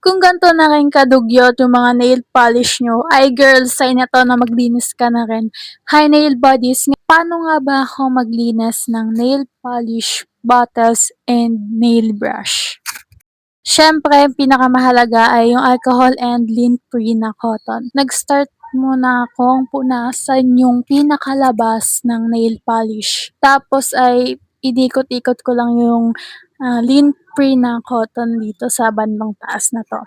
Kung ganito na rin kadugyot yung mga nail polish nyo, ay girl, sign na 'to na maglinis ka na rin. Hi nail buddies, paano nga ba ako maglinis ng nail polish, bottles, and nail brush? Siyempre, yung pinakamahalaga ay yung alcohol and lint-free na cotton. Nag-start muna akong punasan yung pinakalabas ng nail polish. Tapos ay inikot-ikot ko lang yung lint-free na cotton dito sa bandang taas na 'to.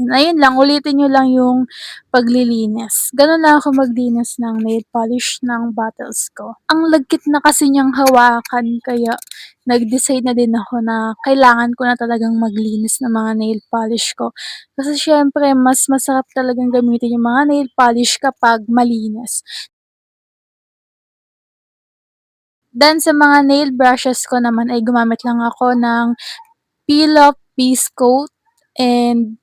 Ayun lang, ulitin niyo lang yung paglilinis. Gano'n lang ako maglinis ng nail polish ng bottles ko. Ang lagkit na kasi niyang hawakan kaya nag-decide na din ako na kailangan ko na talagang maglinis ng mga nail polish ko. Kasi siyempre mas masarap talagang gamitin yung mga nail polish kapag malinis. Then sa mga nail brushes ko naman ay gumamit lang ako ng peel off base coat and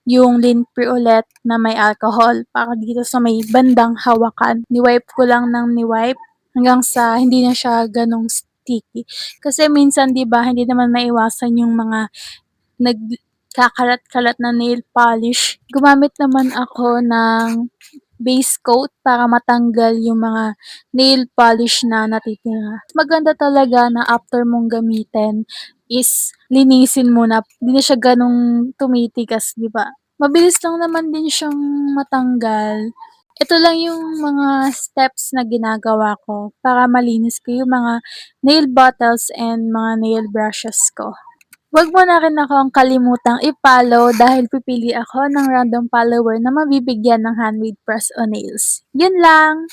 yung lint free ulit na may alcohol para dito sa may bandang hawakan. Ni-wipe ko lang ng ni-wipe hanggang sa hindi na siya ganong sticky. Kasi minsan 'di ba hindi naman maiwasan yung mga nagkakalat-kalat na nail polish. Gumamit naman ako ng base coat para matanggal yung mga nail polish na natitira. Maganda talaga na after mong gamitin is linisin mo na, 'di na siya ganong tumitigas, 'di ba? Mabilis lang naman din siyang matanggal. Ito lang yung mga steps na ginagawa ko para malinis ko yung mga nail bottles and mga nail brushes ko. 'Wag mo na rin akong kalimutang i-follow dahil pipili ako ng random follower na mabibigyan ng handmade press on nails. Yun lang!